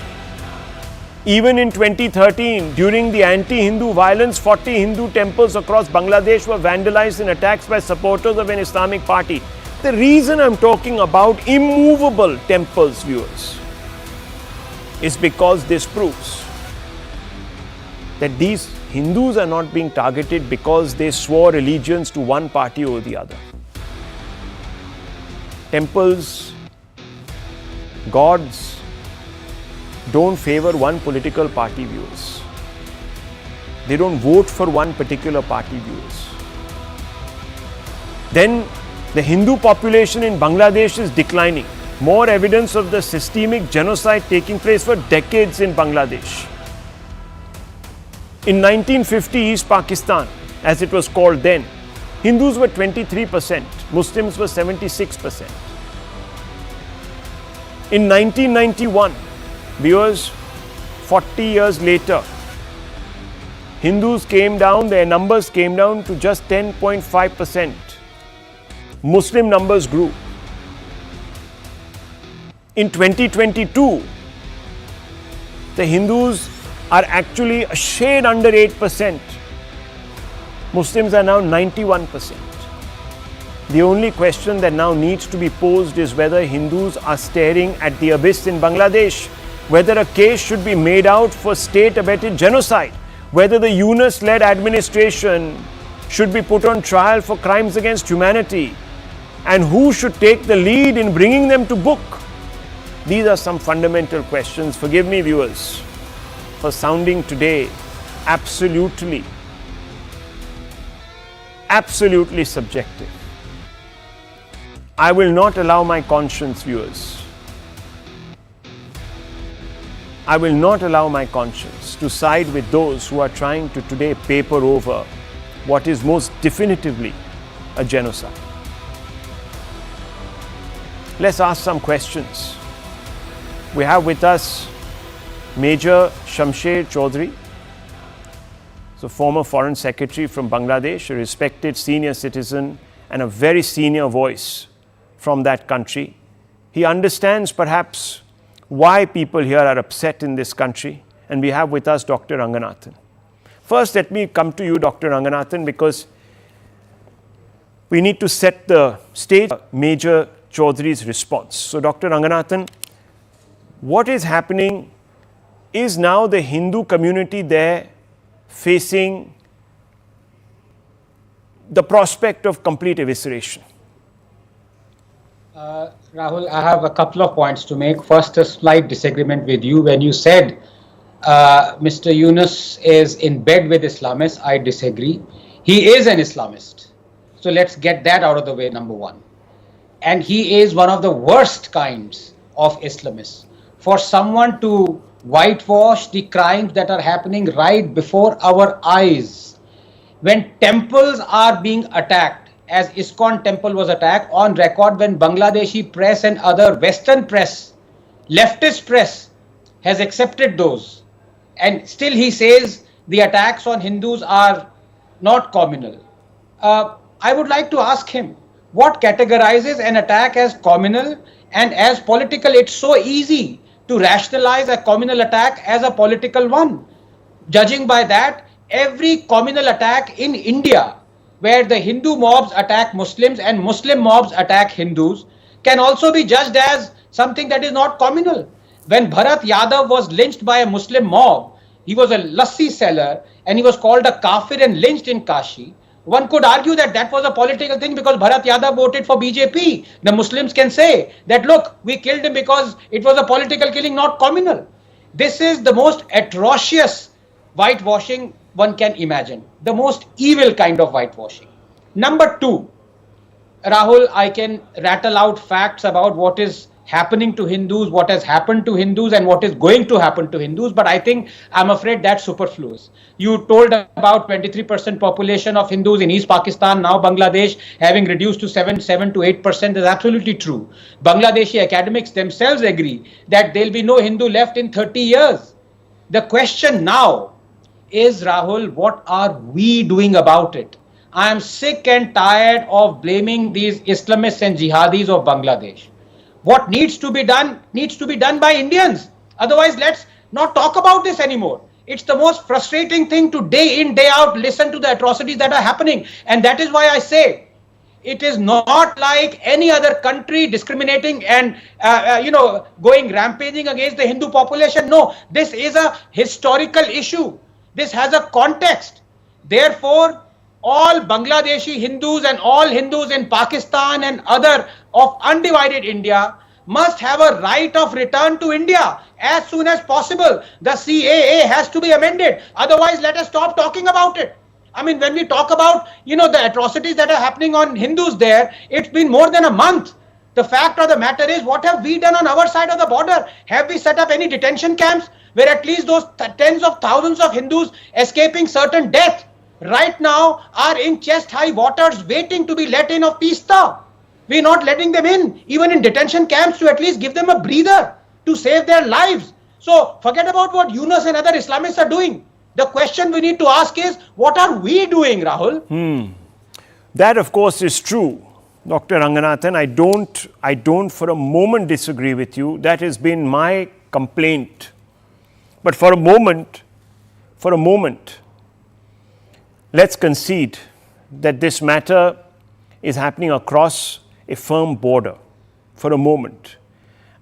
Even in 2013, during the anti-Hindu violence, 40 Hindu temples across Bangladesh were vandalized in attacks by supporters of an Islamic party. The reason I'm talking about immovable temples, viewers, is because this proves that these Hindus are not being targeted because they swore allegiance to one party or the other. Temples, gods, don't favor one political party, viewers. They don't vote for one particular party, viewers. Then the Hindu population in Bangladesh is declining. More evidence of the systemic genocide taking place for decades in Bangladesh. In 1950, East Pakistan, as it was called then, Hindus were 23%, Muslims were 76%. In 1991, viewers, 40 years later, Hindus came down, their numbers came down to just 10.5%. Muslim numbers grew. In 2022, the Hindus are actually a shade under 8%. Muslims are now 91%. The only question that now needs to be posed is whether Hindus are staring at the abyss in Bangladesh, whether a case should be made out for state-abetted genocide, whether the Yunus-led administration should be put on trial for crimes against humanity, and who should take the lead in bringing them to book. These are some fundamental questions. Forgive me, viewers, for sounding today absolutely subjective. I will not allow my conscience, viewers. I will not allow my conscience to side with those who are trying to today paper over what is most definitively a genocide. Let's ask some questions. We have with us Major Shamsher Chaudhary, so former Foreign Secretary from Bangladesh, a respected senior citizen and a very senior voice from that country. He understands perhaps why people here are upset in this country, and we have with us Dr. Ranganathan. First, let me come to you, Dr. Ranganathan, because we need to set the stage for Major Chaudhary's response. So, Dr. Ranganathan, what is happening? Is now the Hindu community there facing the prospect of complete evisceration? Rahul, I have a couple of points to make. First, a slight disagreement with you. When you said Mr. Yunus is in bed with Islamists, I disagree. He is an Islamist. So let's get that out of the way, number one. And he is one of the worst kinds of Islamists. For someone to whitewash the crimes that are happening right before our eyes, when temples are being attacked, as ISKCON temple was attacked, on record when Bangladeshi press and other Western press, leftist press, has accepted those. And still he says the attacks on Hindus are not communal. I would like to ask him, what categorizes an attack as communal and as political? It's so easy to rationalize a communal attack as a political one. Judging by that, every communal attack in India, where the Hindu mobs attack Muslims and Muslim mobs attack Hindus, can also be judged as something that is not communal. When Bharat Yadav was lynched by a Muslim mob, he was a lassi seller and he was called a kafir and lynched in Kashi. One could argue that that was a political thing because Bharat Yadav voted for BJP. The Muslims can say that, look, we killed him because it was a political killing, not communal. This is the most atrocious whitewashing one can imagine. The most evil kind of whitewashing. Number two, Rahul, I can rattle out facts about what is happening to Hindus, what has happened to Hindus and what is going to happen to Hindus, but I think I'm afraid that's superfluous. You told about 23% population of Hindus in East Pakistan, now Bangladesh having reduced to 7 to 8% is absolutely true. Bangladeshi academics themselves agree that there'll be no Hindu left in 30 years. The question now is, Rahul, what are we doing about it? I am sick and tired of blaming these Islamists and jihadis of Bangladesh. What needs to be done by Indians. Otherwise, let's not talk about this anymore. It's the most frustrating thing to day in, day out, listen to the atrocities that are happening. And that is why I say, it is not like any other country discriminating and, going rampaging against the Hindu population. No, this is a historical issue. This has a context. Therefore, all Bangladeshi Hindus and all Hindus in Pakistan and other of undivided India must have a right of return to India as soon as possible. The CAA has to be amended. Otherwise, let us stop talking about it. I mean, when we talk about, the atrocities that are happening on Hindus there, it's been more than a month. The fact of the matter is, what have we done on our side of the border? Have we set up any detention camps where at least those tens of thousands of Hindus escaping certain death right now are in chest-high waters waiting to be let in of Teesta? We're not letting them in, even in detention camps, to at least give them a breather to save their lives. So forget about what Yunus and other Islamists are doing. The question we need to ask is, what are we doing, Rahul? That, of course, is true. Dr. Ranganathan, I don't for a moment disagree with you. That has been my complaint. But for a moment, let's concede that this matter is happening across a firm border for a moment.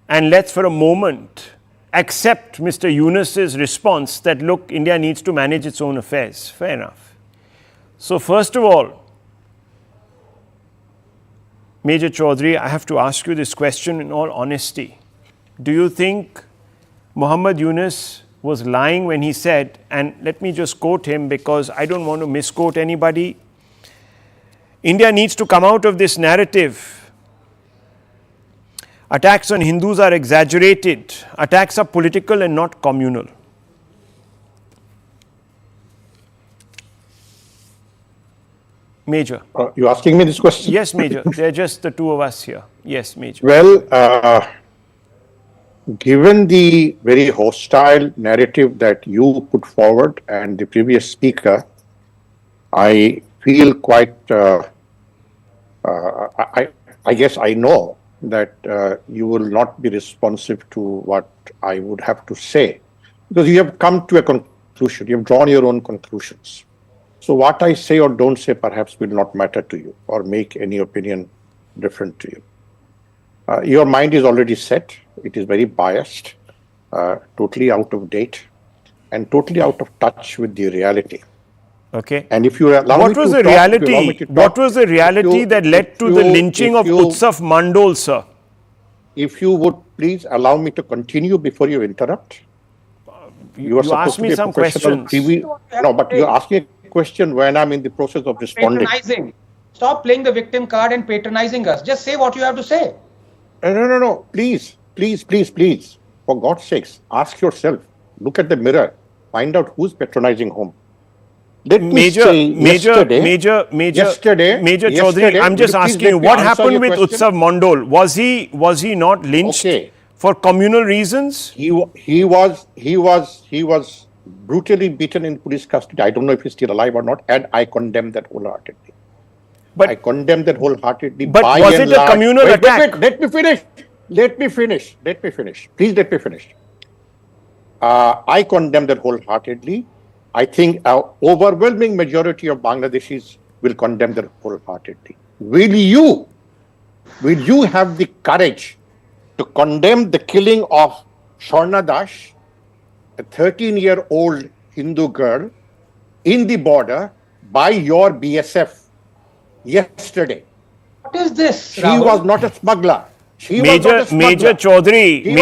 And let's for a moment accept Mr. Yunus's response that, look, India needs to manage its own affairs. Fair enough. So first of all, Major Chaudhary, I have to ask you this question in all honesty. Do you think Muhammad Yunus was lying when he said, and let me just quote him because I don't want to misquote anybody, India needs to come out of this narrative. Attacks on Hindus are exaggerated. Attacks are political and not communal. Major. You're asking me this question? Yes, Major. They're just the two of us here. Yes, Major. Well, given the very hostile narrative that you put forward and the previous speaker, I feel quite, I guess I know that you will not be responsive to what I would have to say, because you have come to a conclusion, you have drawn your own conclusions. So what I say or don't say perhaps will not matter to you or make any opinion different to you. Your mind is already set, it is very biased, totally out of date and totally out of touch with the reality. Okay. And if you allow what was the reality? What was the reality that led to the lynching of Utsav Mandol, sir? If you would please allow me to continue before you interrupt. You asked me some questions. No, but you're asking a question when I'm in the process of responding. Patronizing. Stop playing the victim card and patronizing us. Just say what you have to say. No. Please. For God's sakes, ask yourself. Look at the mirror. Find out who's patronizing whom. Major Chaudhary, I'm just asking, what happened with Utsav Mandol? Was he not lynched for communal reasons? He was brutally beaten in police custody. I don't know if he's still alive or not, and I condemn that wholeheartedly. But was it a communal attack? Let me finish. Please let me finish. I condemn that wholeheartedly. I think an overwhelming majority of Bangladeshis will condemn that wholeheartedly. Will you have the courage to condemn the killing of Sharna Dash, a 13-year-old Hindu girl, in the border by your BSF yesterday? What is this, She was not a smuggler. Major Chaudhary, we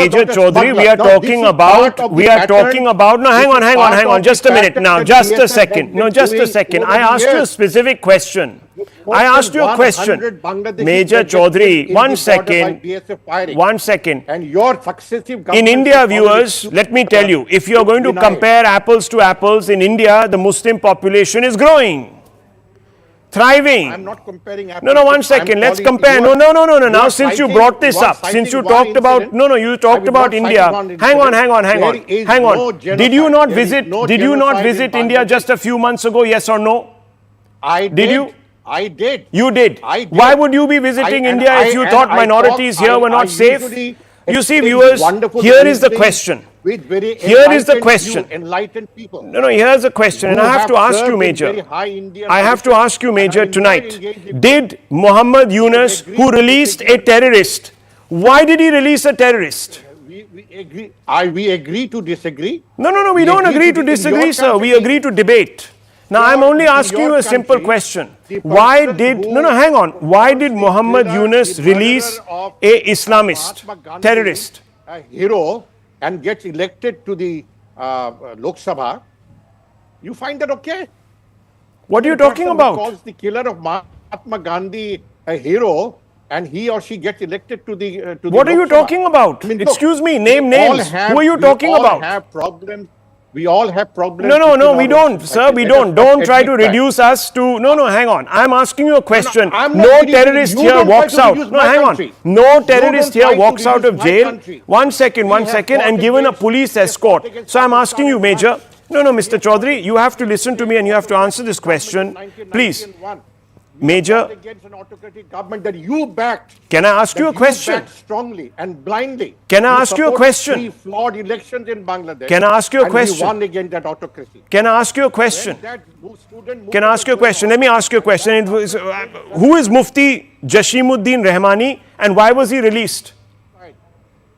are talking about, no, hang on, just a minute now, just a second. I asked you a specific question. Major Chaudhary, one second. And your successive in India, viewers, let me tell you, if you are going to compare apples to apples, in India, the Muslim population is growing. Thriving. I'm not comparing apples. No, one second. Let's compare. No. Now, since you brought this up, since you talked about, you talked about India. Hang on. Did you not visit India just a few months ago? Yes or no? I did. I did. You did. Why would you be visiting India if you thought minorities here were not safe? You see, viewers, here is the question. Here is the question. Here's the question, and I have to ask you, Major. I have to ask you, Major, tonight. Did Muhammad Yunus, who released a terrorist, why did he release a terrorist? We agree to disagree. No, we don't agree to disagree, sir. We agree to debate. Now, I'm only asking you a simple question. Why did Muhammad Yunus release a Islamist, terrorist? A hero and gets elected to the Lok Sabha, you find that okay? What are you talking about? Calls the killer of Mahatma Gandhi a hero, and he or she gets elected to the What are you talking about? Excuse me, name names. Who are you talking about? We all have problems. No, we don't, sir. We don't. Don't try to reduce us to. No, hang on. I'm asking you a question. No terrorist here walks out. No, hang on. No terrorist here walks out of jail. One second, and given a police escort. So I'm asking you, Major. No, Mr. Chaudhary, you have to listen to me and you have to answer this question. Please. Major, against an autocratic government that you backed. can I ask you a question? Backed strongly and blindly. Can I ask you a question? Three flawed elections in Bangladesh. Can I ask you a question? And we won against that autocracy. Can I ask you a question? Can I ask you a question? Let me ask you a question. Who is Mufti Jashimuddin Rahmani and why was he released?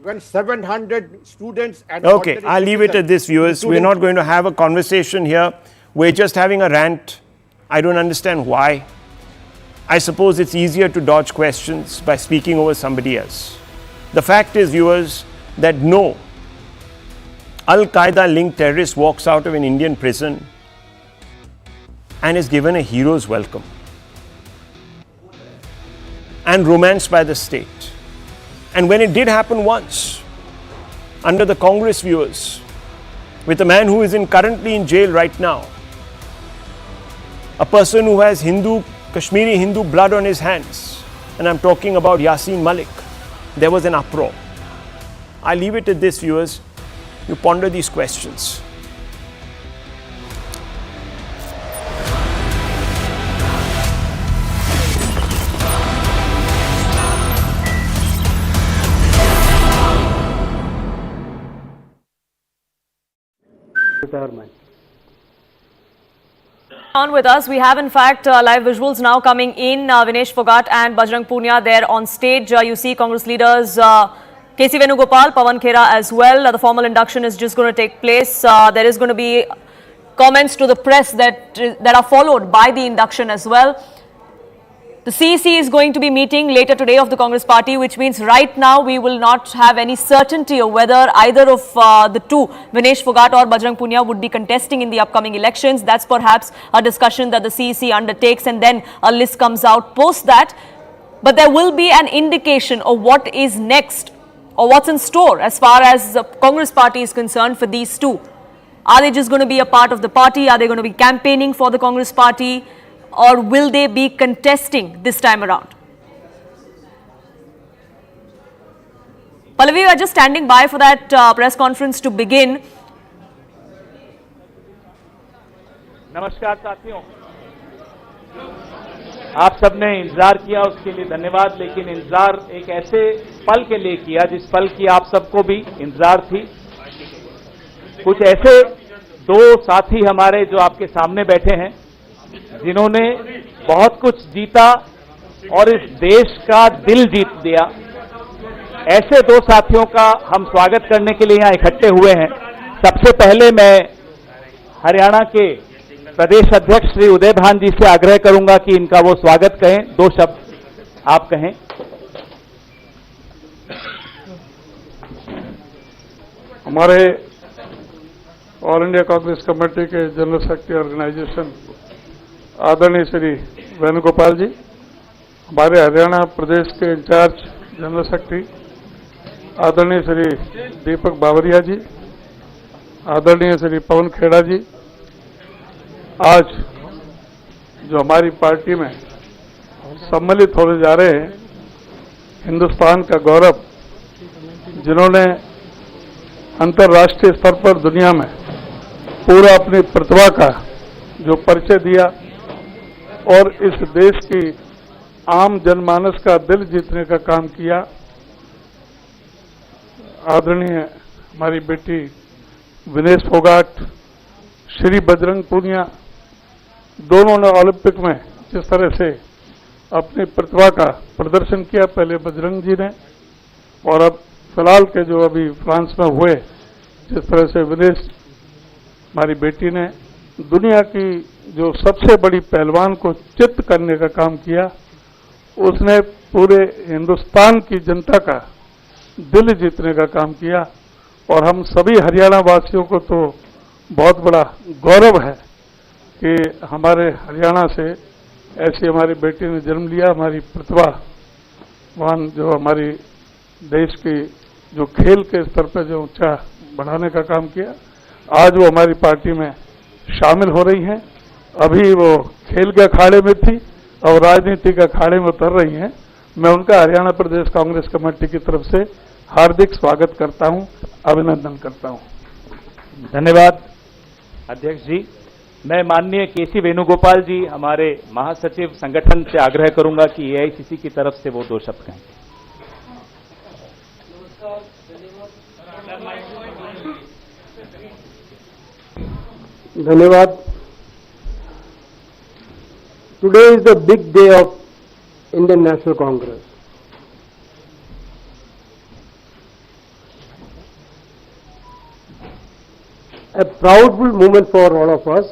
When 700 students and Okay, I'll leave it at this, viewers. We're not going to have a conversation here. We're just having a rant. I don't understand why. I suppose it's easier to dodge questions by speaking over somebody else. The fact is, viewers, that no Al-Qaeda linked terrorist walks out of an Indian prison and is given a hero's welcome and romanced by the state. And when it did happen once, under the Congress, viewers, with a man who is currently in jail right now, a person who has Kashmiri Hindu blood on his hands, and I'm talking about Yasin Malik, there was an uproar. I leave it at this, viewers. You ponder these questions. On with us, we have in fact live visuals now coming in. Vinesh Phogat and Bajrang Punia there on stage. You see Congress leaders KC Venugopal, Pawan Khera as well. The formal induction is just going to take place. There is going to be comments to the press that are followed by the induction as well. The CEC is going to be meeting later today of the Congress party, which means right now we will not have any certainty of whether either of the two, Vinesh Phogat or Bajrang Punia, would be contesting in the upcoming elections. That's perhaps a discussion that the CEC undertakes and then a list comes out post that. But there will be an indication of what is next or what's in store as far as the Congress party is concerned for these two. Are they just going to be a part of the party? Are they going to be campaigning for the Congress party? Or will they be contesting this time around? Pallavi, we are just standing by for that press conference to begin. नमस्कार साथियों, आप सबने इंतजार किया, उसके लिए धन्यवाद। लेकिन इंतजार एक ऐसे पल के लिए किया जिस पल की आप सबको भी इंतजार थी। कुछ ऐसे दो साथी हमारे जो आपके सामने बैठे हैं, जिन्होंने बहुत कुछ जीता और इस देश का दिल जीत दिया, ऐसे दो साथियों का हम स्वागत करने के लिए यहां इकट्ठे हुए हैं। सबसे पहले मैं हरियाणा के प्रदेश अध्यक्ष श्री उदय भान जी से आग्रह करूंगा कि इनका वो स्वागत कहें, दो शब्द आप कहें। हमारे ऑल इंडिया कांग्रेस कमेटी के जनरल सेक्रेटरी ऑर्गेनाइजेशन आदरणीय श्री वेणुगोपाल जी, हमारे हरियाणा प्रदेश के इंचार्ज जनरल सेक्रेटरी आदरणीय श्री दीपक बावरिया जी, आदरणीय श्री पवन खेड़ा जी, आज जो हमारी पार्टी में सम्मिलित होने जा रहे हैं, हिंदुस्तान का गौरव, जिन्होंने अंतर्राष्ट्रीय स्तर पर दुनिया में पूरा अपनी प्रतिभा का जो परिचय दिया और इस देश की आम जनमानस का दिल जीतने का काम किया, आदरणीय हमारी बेटी विनेश फोगाट, श्री बजरंग पूनिया, दोनों ने ओलंपिक में जिस तरह से अपनी प्रतिभा का प्रदर्शन किया, पहले बजरंग जी ने और अब फिलहाल के जो अभी फ्रांस में हुए, जिस तरह से विनेश हमारी बेटी ने दुनिया की जो सबसे बड़ी पहलवान को चित्त करने का काम किया, उसने पूरे हिंदुस्तान की जनता का दिल जीतने का काम किया। और हम सभी हरियाणा वासियों को तो बहुत बड़ा गौरव है कि हमारे हरियाणा से ऐसी हमारी बेटी ने जन्म लिया, हमारी प्रतिभावान जो हमारी देश की जो खेल के स्तर पर जो ऊंचा बढ़ाने का काम किया, आज वो हमारी पार्टी में शामिल हो रही हैं। अभी वो खेल के अखाड़े में थी और राजनीति के अखाड़े में उतर रही हैं। मैं उनका हरियाणा प्रदेश कांग्रेस कमेटी की तरफ से हार्दिक स्वागत करता हूं, अभिनंदन करता हूं। धन्यवाद अध्यक्ष जी। मैं माननीय केसी वेणुगोपाल जी हमारे महासचिव संगठन से आग्रह करूंगा कि एआईसीसी की तरफ से वो 2 शब्द कहें। धन्यवाद। Today is the big day of Indian National Congress. A proudful moment for all of us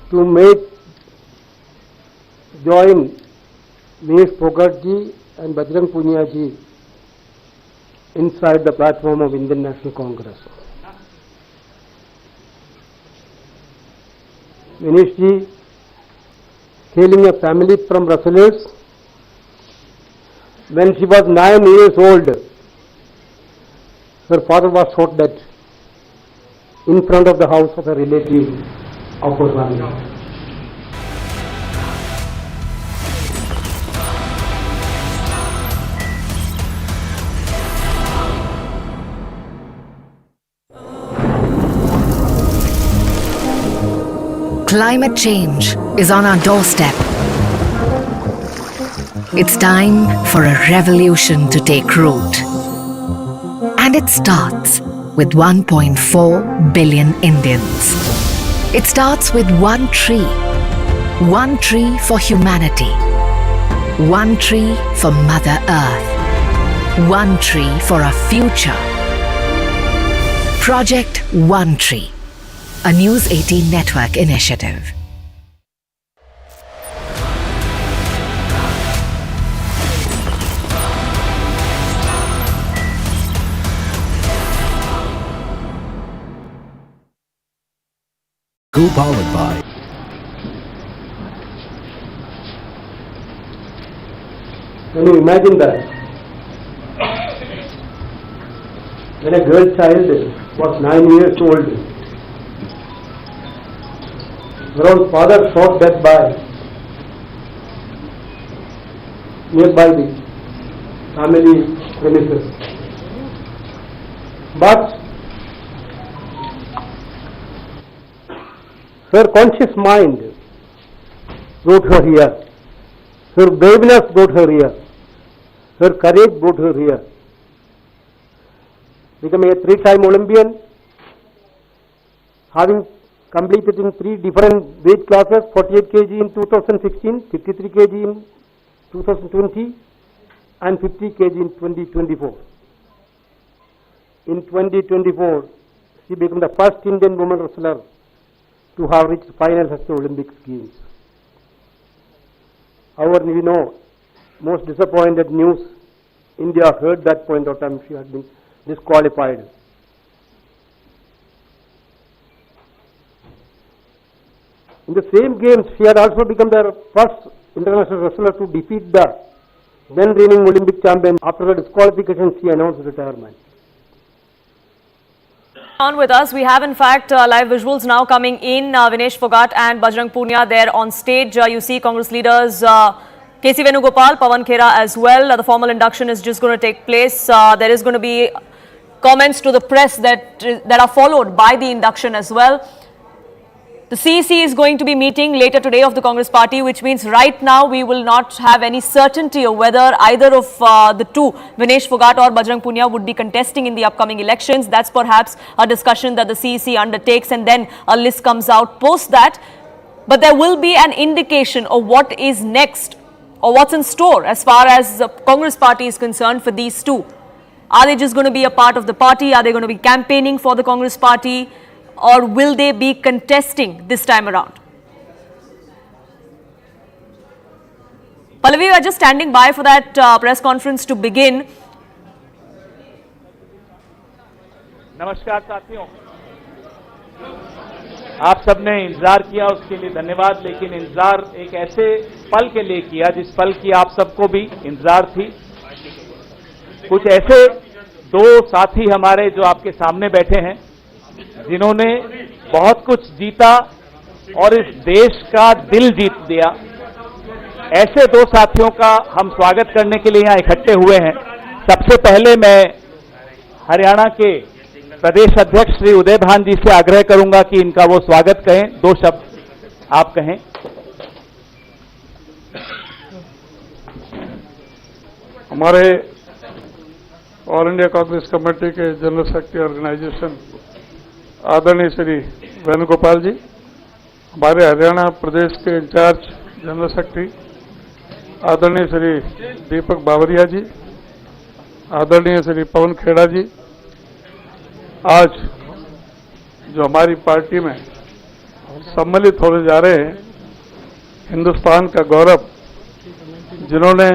to join Vinesh Phogat ji and Bajrang Punia ji inside the platform of Indian National Congress. Vinesh ji, hailing a family from wrestlers, when she was 9 years old, her father was shot dead in front of the house of a relative of her family. Climate change is on our doorstep. It's time for a revolution to take root. And it starts with 1.4 billion Indians. It starts with one tree. One tree for humanity. One tree for Mother Earth. One tree for our future. Project One Tree, a News 18 network initiative. Co-powered by Can you imagine that? When a girl child was 9 years old, her own father shot dead by nearby the family premises. But her conscious mind brought her here. Her braveness brought her here. Her courage brought her here. Becoming a 3-time Olympian, having completed in 3 different weight classes, 48 kg in 2016, 53 kg in 2020 and 50 kg in 2024. In 2024, she became the first Indian woman wrestler to have reached finals at the Olympic Games. However, we know, most disappointed news, India heard that point of time she had been disqualified. In the same games, she had also become the first international wrestler to defeat the then reigning Olympic champion. After her disqualification, she announced retirement. On with us, we have in fact live visuals now coming in. Vinesh Phogat and Bajrang Punia there on stage. You see Congress leaders K.C. Venugopal, Pawan Khera as well. The formal induction is just going to take place. There is going to be comments to the press that are followed by the induction as well. The CEC is going to be meeting later today of the Congress party, which means right now we will not have any certainty of whether either of the two, Vinesh Phogat or Bajrang Punia, would be contesting in the upcoming elections. That's perhaps a discussion that the CEC undertakes and then a list comes out post that. But there will be an indication of what is next or what's in store as far as the Congress party is concerned for these two. Are they just going to be a part of the party? Are they going to be campaigning for the Congress party? Or will they be contesting this time around? Pallavi, we are just standing by for that press conference to begin. नमस्कार साथियों, आप सबने इंतजार किया, उसके लिए धन्यवाद। लेकिन इंतजार एक ऐसे पल के लिए किया जिस पल की आप सबको भी इंतजार थी। कुछ ऐसे 2 साथी हमारे जो आपके सामने बैठे हैं, जिन्होंने बहुत कुछ जीता और इस देश का दिल जीत दिया, ऐसे 2 साथियों का हम स्वागत करने के लिए यहाँ इकट्ठे हुए हैं। सबसे पहले मैं हरियाणा के प्रदेश अध्यक्ष श्री उदय भान जी से आग्रह करूंगा कि इनका वो स्वागत कहें, 2 शब्द आप कहें। हमारे ऑल इंडिया कांग्रेस कमेटी के जनरल सेक्रेटरी ऑर्गेनाइजेशन आदरणीय श्री वेणुगोपाल जी, हमारे हरियाणा प्रदेश के इंचार्ज जनरल सेक्रेटरी आदरणीय श्री दीपक बावरिया जी, आदरणीय श्री पवन खेड़ा जी, आज जो हमारी पार्टी में सम्मिलित होने जा रहे हैं, हिंदुस्तान का गौरव, जिन्होंने